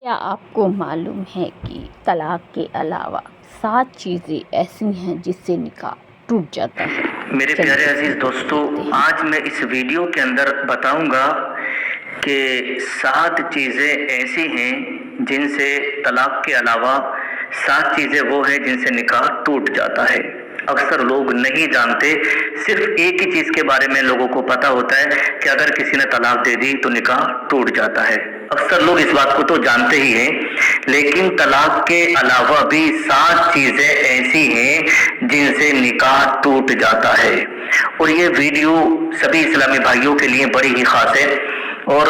کیا آپ کو معلوم ہے کہ طلاق کے علاوہ 7 چیزیں ایسی ہیں جس سے نکاح ٹوٹ جاتا ہے؟ میرے پیارے عزیز دوستو، آج میں اس ویڈیو کے اندر بتاؤں گا کہ 7 چیزیں ایسی ہیں جن سے طلاق کے علاوہ 7 چیزیں وہ ہیں جن سے نکاح ٹوٹ جاتا ہے۔ اکثر لوگ نہیں جانتے، صرف ایک ہی چیز کے بارے میں لوگوں کو پتا ہوتا ہے کہ اگر کسی نے طلاق دے دی تو نکاح ٹوٹ جاتا ہے۔ اکثر لوگ اس بات کو تو جانتے ہی ہیں، لیکن طلاق کے علاوہ بھی 7 چیزیں ایسی ہیں جن سے نکاح ٹوٹ جاتا ہے۔ اور یہ ویڈیو سبھی اسلامی بھائیوں کے لیے بڑی ہی خاص ہے، اور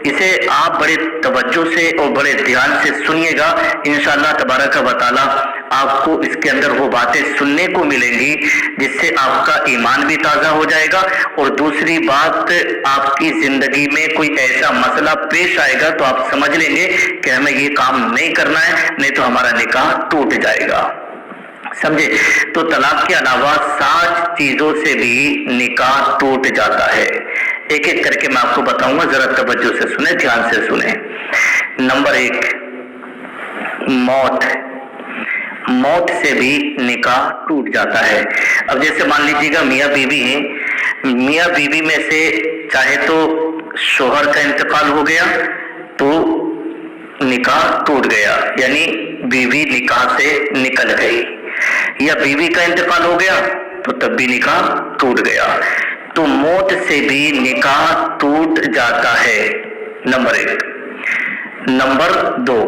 اسے آپ بڑے توجہ سے اور بڑے دھیان سے سنیے گا۔ انشاءاللہ تبارک و تعالی آپ کو اس کے اندر وہ باتیں سننے کو ملیں گی جس سے آپ کا ایمان بھی تازہ ہو جائے گا، اور دوسری بات، آپ کی زندگی میں کوئی ایسا مسئلہ پیش آئے گا تو آپ سمجھ لیں گے کہ ہمیں یہ کام نہیں کرنا ہے، نہیں تو ہمارا نکاح ٹوٹ جائے گا۔ سمجھے؟ تو طلاق کے علاوہ 7 چیزوں سے بھی نکاح ٹوٹ جاتا ہے۔ ایک ایک کر کے میں آپ کو بتاؤں گا، ذرا توجہ سے سنیں، دھیان سے سنیں۔ نمبر 1، موت۔ موت سے بھی نکاح ٹوٹ جاتا ہے۔ اب جیسے مان لیجیے گا میاں بیوی ہیں، میاں بیوی میں سے چاہے تو شوہر کا انتقال ہو گیا تو نکاح ٹوٹ گیا، یعنی بیوی نکاح سے نکل گئی، یا بیوی کا انتقال ہو گیا تو تب بھی نکاح ٹوٹ گیا۔ تو موت سے بھی نکاح ٹوٹ جاتا ہے، نمبر 1۔ نمبر 2،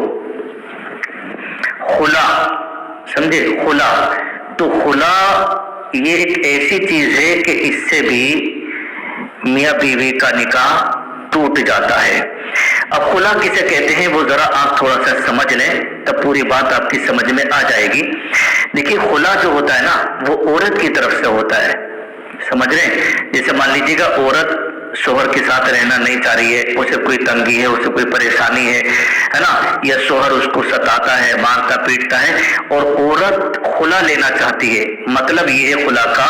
خلا۔ سمجھے؟ خلا۔ تو خلا یہ ایک ایسی چیز ہے کہ اس سے بھی میاں بیوی کا نکاح ٹوٹ جاتا ہے۔ اب خلا کسے کہتے ہیں وہ ذرا آپ تھوڑا سا سمجھ لیں، تب پوری بات آپ کی سمجھ میں آ جائے گی۔ دیکھیے، خلا جو ہوتا ہے نا، وہ عورت کی طرف سے ہوتا ہے، سمجھ رہے ہیں؟ جیسے مان لیجیے گا عورت شوہر کے ساتھ رہنا نہیں چاہ رہی ہے، اسے کوئی تنگی ہے، اسے کوئی پریشانی ہے نا، یا شوہر اس کو ستاتا ہے، مارتا پیٹتا ہے، اور عورت خلا لینا چاہتی ہے۔ مطلب یہ ہے خلا کا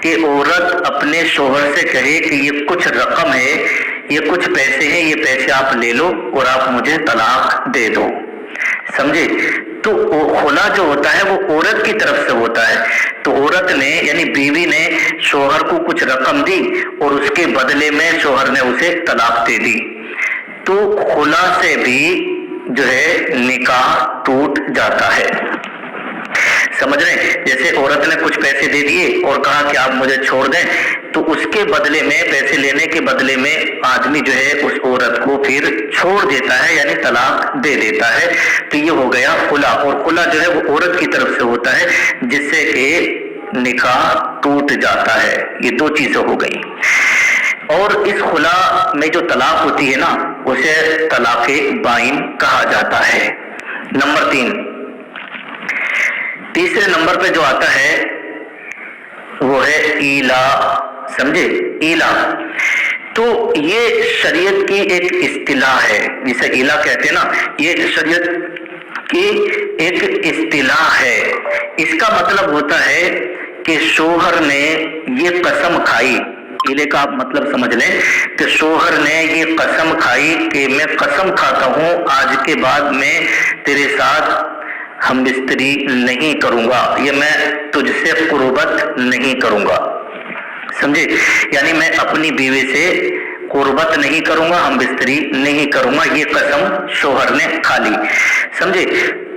کہ عورت اپنے شوہر سے کہے کہ یہ کچھ رقم ہے، یہ کچھ پیسے ہیں، یہ پیسے آپ لے لو اور آپ مجھے طلاق دے دو۔ سمجھے؟ تو خلا جو ہوتا ہے وہ عورت کی طرف سے ہوتا ہے۔ تو عورت نے یعنی بیوی نے شوہر کو کچھ رقم دی اور اس کے بدلے میں شوہر نے اسے طلاق دے دی، تو خلا سے بھی جو ہے نکاح ٹوٹ جاتا ہے۔ سمجھ رہے ہیں؟ جیسے عورت نے کچھ پیسے دے دیے اور کہا کہ آپ مجھے چھوڑ دیں، تو اس کے بدلے میں، پیسے لینے کے بدلے میں آدمی جو ہے اس عورت کو پھر چھوڑ دیتا ہے، یعنی طلاق دے دیتا ہے۔ تو یہ ہو گیا خلا، اور خلا جو ہے وہ عورت کی طرف سے ہوتا ہے جس سے کہ نکاح ٹوٹ جاتا ہے۔ یہ 2 چیزیں ہو گئی۔ اور اس خلا میں جو طلاق ہوتی ہے نا، اسے طلاق بائن کہا جاتا ہے۔ نمبر 3، تیسرے نمبر پہ جو آتا ہے وہ ہے ایلا۔ سمجھے؟ ایلا۔ تو یہ شریعت کی ایک اصطلاح ہے، جسے ایلا کہتے ہیں نا، یہ شریعت کی ایک اصطلاح ہے۔ اس کا مطلب ہوتا ہے کہ شوہر نے یہ قسم کھائی، ایلے کا آپ مطلب سمجھ لیں کہ شوہر نے یہ قسم کھائی کہ میں قسم کھاتا ہوں آج کے بعد میں تیرے ساتھ ہم بستری نہیں کروں گا، یا میں تجھ سے قربت نہیں کروں گا۔ سمجھے؟ یعنی میں اپنی بیوی سے قربت نہیں کروں گا، ہم بستری نہیں کروں گا، یہ قسم شوہر نے کھا لی۔ سمجھے؟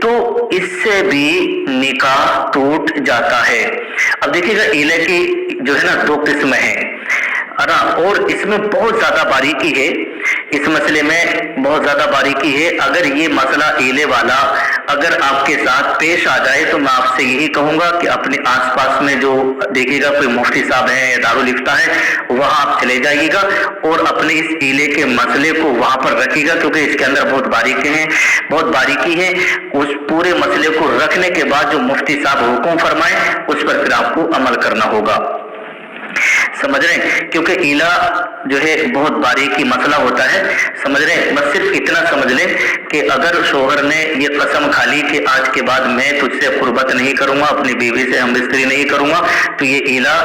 تو اس سے بھی نکاح ٹوٹ جاتا ہے۔ اب دیکھیے گا، ایلے کی جو ہے نا 2 قسمیں ہیں، اور اس میں بہت زیادہ باریکی ہے، اس مسئلے میں بہت زیادہ باریکی ہے۔ اگر یہ مسئلہ ایلے والا اگر آپ کے ساتھ پیش آ جائے تو میں آپ سے یہی کہوں گا کہ اپنے آس پاس میں جو دیکھے گا کوئی مفتی صاحب ہے یا دارالفتہ ہے، وہاں آپ چلے جائیے گا اور اپنے اس ایلے کے مسئلے کو وہاں پر رکھیے گا، کیونکہ اس کے اندر بہت باریکی ہے۔ اس پورے مسئلے کو رکھنے کے بعد جو مفتی صاحب حکم فرمائے اس پر پھر آپ کو عمل کرنا ہوگا۔ समझ रहे हैं, क्योंकि ईला जो है बहुत बारीकी मसला होता है, समझ रहे हैं। बस सिर्फ इतना समझ लें कि अगर शोहर ने ये कसम खा ली कि आज के बाद मैं तुझसे कुर्बत नहीं करूंगा, अपनी बीवी से हमबिस्तरी नहीं करूंगा, तो ये ईला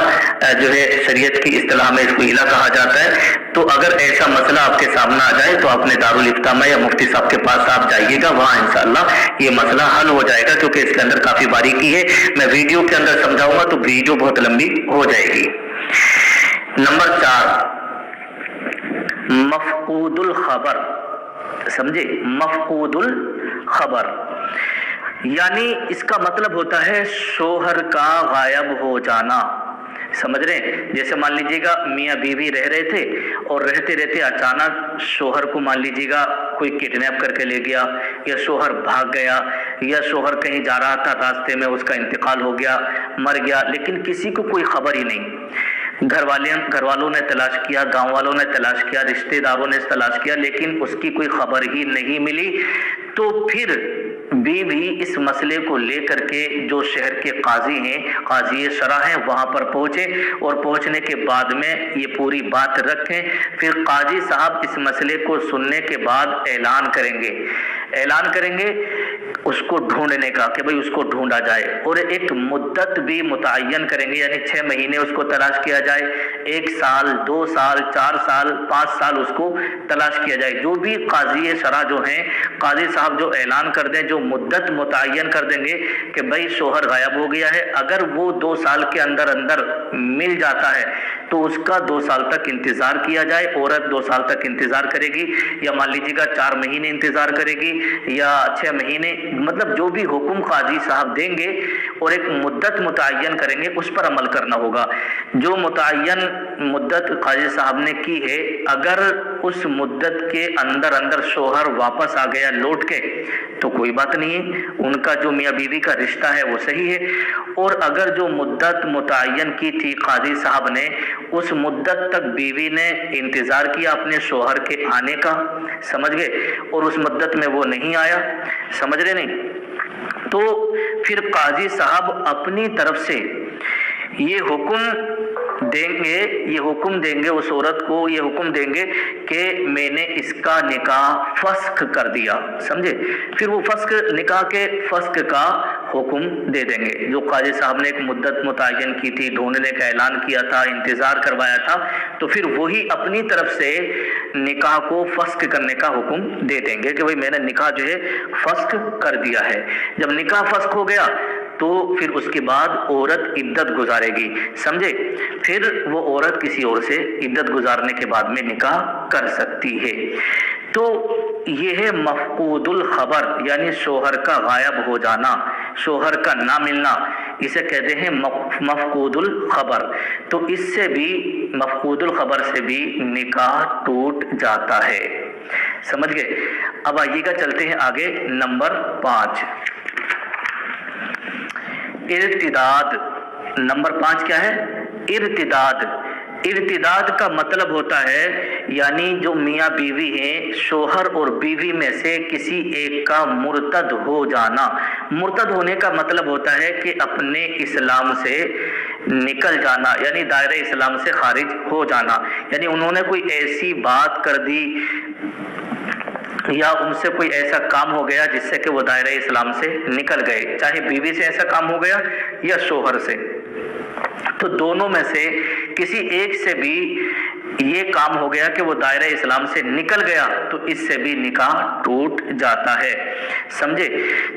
जो है शरीयत की इस्तिलाह में इसको ईला कहा जाता है। तो अगर ऐसा मसला आपके सामने आ जाए तो आपने दारुल इफ्ता में या मुफ्ती साहब के पास आप जाइएगा, वहां इंशाअल्लाह ये मसला हल हो जाएगा, क्योंकि इसके अंदर काफी बारीकी है। मैं वीडियो के अंदर समझाऊंगा तो वीडियो बहुत लंबी हो जाएगी। नंबर 4, मफकूदुल खबर। समझे, मफकूदुल खबर यानी इसका मतलब होता है शोहर का गायब हो जाना। समझ रहे हैं, जैसे मान लीजिएगा मियाँ बीवी रह रहे थे और रहते रहते अचानक शोहर को मान लीजिएगा कोई किडनैप करके ले गया, या शोहर भाग गया, या शोहर कहीं जा रहा था रास्ते में उसका इंतकाल हो गया, मर गया, लेकिन किसी को कोई खबर ही नहीं। घर वालों ने तलाश किया, गांव वालों ने तलाश किया, रिश्तेदारों ने तलाश किया, लेकिन उसकी कोई खबर ही नहीं मिली। तो फिर बीवी इस मसले को लेकर के जो शहर के काजी हैं, काजी शरा हैं, वहां पर पहुंचे और पहुंचने के बाद में ये पूरी बात रखें। फिर काजी साहब इस मसले को सुनने के बाद ऐलान करेंगे उसको ढूंढने का कि भाई उसको ढूंढा जाए, और एक मुद्दत भी मुतय्यन करेंगे, यानी 6 महीने उसको तलाश किया जाए, 1 साल, 2 साल, 4 साल, 5 साल उसको तलाश किया जाए। जो भी काजी शरा जो हैं, काजी साहब जो ऐलान कर दें, जो मुद्दत मुतय्यन कर देंगे कि भाई शोहर गायब हो गया है, अगर वो 2 साल के अंदर अंदर मिल जाता है तो उसका 2 साल तक इंतजार किया जाए। औरत 2 साल तक इंतजार करेगी, या मान लीजिएगा 4 महीने इंतजार करेगी, या 6 महीने, मतलब जो भी हुक्म काजी साहब देंगे और एक मुद्दत मुतय्यन करेंगे, उस पर अमल करना होगा। जो मुतय्यन मुद्दत काजी साहब ने की है, अगर उस मुद्दत के अंदर अंदर शोहर वापस आ गया लौट के तो कोई बात नहीं है, उनका जो मियाँ बीवी का रिश्ता है वो सही है। और अगर जो मुद्दत मुतय्यन की थी काजी साहब ने, उस मुद्दत तक बीवी ने इंतजार किया अपने शोहर के आने का, समझ गए, और उस मुद्दत में वो नहीं आया, समझ रहे नहीं, तो फिर काजी साहब अपनी तरफ से ये हुक्म देंगे उस औरत को, ये हुक्म देंगे कि मैंने इसका निकाह फस्ख कर दिया, समझे। फिर वो निकाह के फस्ख का हुक्म दे देंगे। जो काजी साहब ने एक मुद्दत मुतय्यन की थी, ढूंढने का ऐलान किया था, इंतजार करवाया था, तो फिर वही अपनी तरफ से निकाह को फस्ख करने का हुक्म दे देंगे कि भाई मैंने निकाह जो है फस्ख कर दिया है। जब निकाह फस्ख हो गया तो फिर उसके बाद औरत इद्दत गुजारेगी, समझे। फिर वो औरत किसी और से इद्दत गुजारने के बाद में निकाह कर सकती है। तो ये है मफकूदुल खबर, यानी शोहर का गायब हो जाना, शोहर का ना मिलना, इसे कहते हैं मफकूदुल खबर। तो इससे भी, मफकूदुल खबर से भी निकाह टूट जाता है, समझ गए। अब आइएगा, चलते हैं आगे। नंबर 5, इर्तिदाद। नंबर 5 क्या है? इर्तिदाद का मतलब होता है, यानी जो मियाँ बीवी हैं, शोहर और बीवी में से किसी एक का मुर्तद हो जाना। मुर्तद होने का मतलब होता है कि अपने इस्लाम से निकल जाना, यानी दायरे इस्लाम से खारिज हो जाना। यानी उन्होंने कोई ऐसी बात कर दी या उनसे कोई ऐसा काम हो गया जिससे कि वो दायरे इस्लाम से निकल गए, चाहे बीवी से ऐसा काम हो गया या शोहर से। तो दोनों में से किसी एक से भी ये काम हो गया कि वो दायरे इस्लाम से निकल गया, तो इससे भी निकाह टूट जाता है, समझे।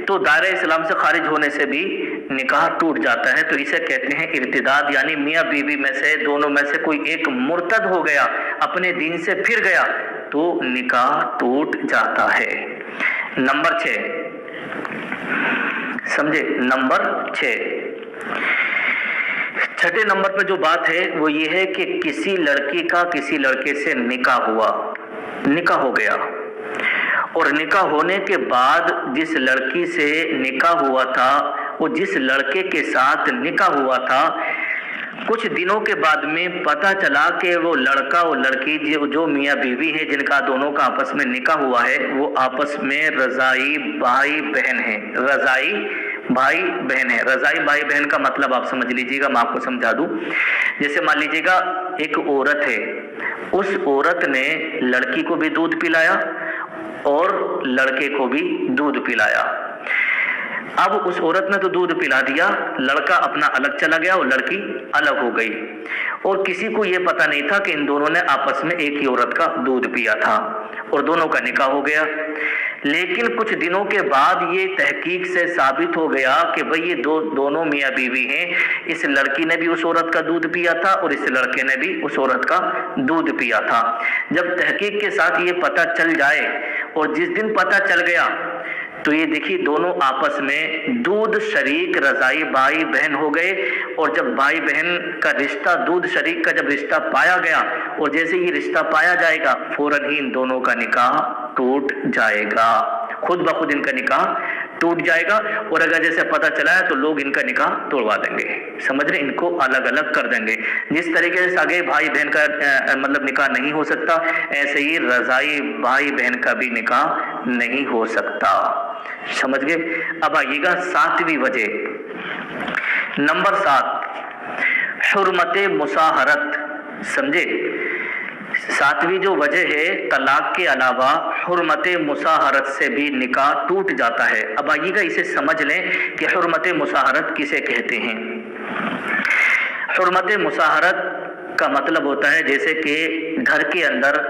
तो दायरे इस्लाम से खारिज होने से भी निकाह टूट जाता है। तो इसे कहते हैं इर्तिदाद, यानी मियाँ बीवी में से दोनों में से कोई एक मुर्तद हो गया, अपने दीन से फिर गया, तो निकाह टूट जाता है। नंबर 6, समझे। नंबर 6, छठे नंबर पर जो बात है वो ये है कि किसी लड़की का किसी लड़के से निकाह हो गया, और निकाह होने के बाद जिस लड़की से निकाह हुआ था, वो जिस लड़के के साथ निकाह हुआ था, कुछ दिनों के बाद में पता चला कि वो लड़का और लड़की जो मियाँ बीवी है, जिनका दोनों का आपस में निकाह हुआ है, वो आपस में रज़ाई भाई बहन है, रज़ाई भाई बहन है। रज़ाई भाई बहन का मतलब आप समझ लीजिएगा, मैं आपको समझा दूं। जैसे मान लीजिएगा एक औरत है, उस औरत ने लड़की को भी दूध पिलाया और लड़के को भी दूध पिलाया। अब उस औरत ने तो दूध पिला दिया, लड़का अपना अलग चला गया और लड़की अलग हो गई, और किसी को ये पता नहीं था कि इन दोनों ने आपस में एक ही औरत का दूध पिया था, और दोनों का निकाह हो गया। लेकिन कुछ दिनों के बाद ये तहकीक से साबित हो गया कि भाई ये दोनों मियाँ बीवी हैं, इस लड़की ने भी उस औरत का दूध पिया था और इस लड़के ने भी उस औरत का दूध पिया था। जब तहकीक के साथ ये पता चल जाए, और जिस दिन पता चल गया तो ये देखिए दोनों आपस में दूध शरीक रज़ाई भाई बहन हो गए। और जब भाई बहन का रिश्ता, दूध शरीक का जब रिश्ता पाया गया, और जैसे ये रिश्ता पाया जाएगा फौरन ही इन दोनों का निकाह टूट जाएगा, खुद ब खुद इनका निकाह टूट जाएगा। और अगर जैसे पता चला है तो लोग इनका निकाह तोड़वा देंगे, समझ रहे, इनको अलग अलग कर देंगे। जिस तरीके से सगे भाई बहन का मतलब निकाह नहीं हो सकता, ऐसे ही रज़ाई भाई बहन का भी निकाह नहीं हो सकता, समझ गए। अब आइएगा 7वीं वजह, नंबर 7, हुर्मत मुसाहरत, समझे। 7वीं जो वजह है, तलाक के अलावा हुर्मत मुसाहरत से भी निकाह टूट जाता है। अब आइएगा इसे समझ लें कि हुर्मत मुसाहरत किसे कहते हैं। हुर्मत मुसाहरत का मतलब होता है जैसे कि घर के अंदर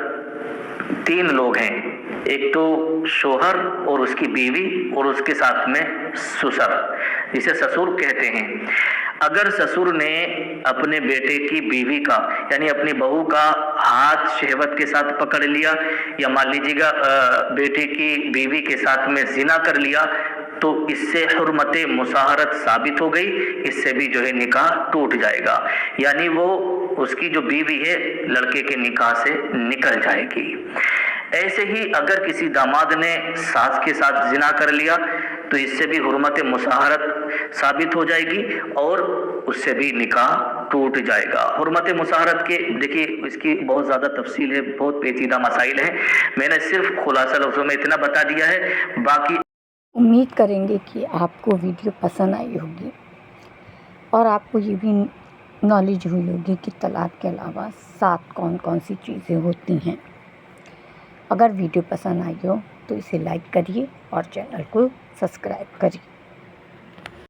3 लोग हैं, एक तो शोहर और उसकी बीवी और उसके साथ में ससुर, जिसे ससुर कहते हैं। अगर ससुर ने अपने बेटे की बीवी का यानी अपनी बहू का हाथ शहवत के साथ पकड़ लिया, या मान लीजिएगा बेटे की बीवी के साथ में जिना कर लिया, तो इससे हुर्मत मुसाहरत साबित हो गई, इससे भी जो है निकाह टूट जाएगा, यानी वो उसकी जो बीवी है लड़के के निकाह से निकल जाएगी। ऐसे ही अगर किसी दामाद ने सास के साथ जिना कर लिया तो इससे भी हुर्मत मुसाहरत साबित हो जाएगी और उससे भी निकाह टूट जाएगा। हुर्मत मुसाहरत के देखिए इसकी बहुत ज़्यादा तफसील है, बहुत पेचीदा मसाइल हैं, मैंने सिर्फ खुलासा लफ्ज़ों में इतना बता दिया है। बाकी उम्मीद करेंगे कि आपको वीडियो पसंद आई होगी और आपको ये भी नॉलेज हुई होगी कि तलाक के अलावा 7 कौन कौन सी चीज़ें होती हैं। अगर वीडियो पसंद आई हो तो इसे लाइक करिए और चैनल को सब्सक्राइब करिए।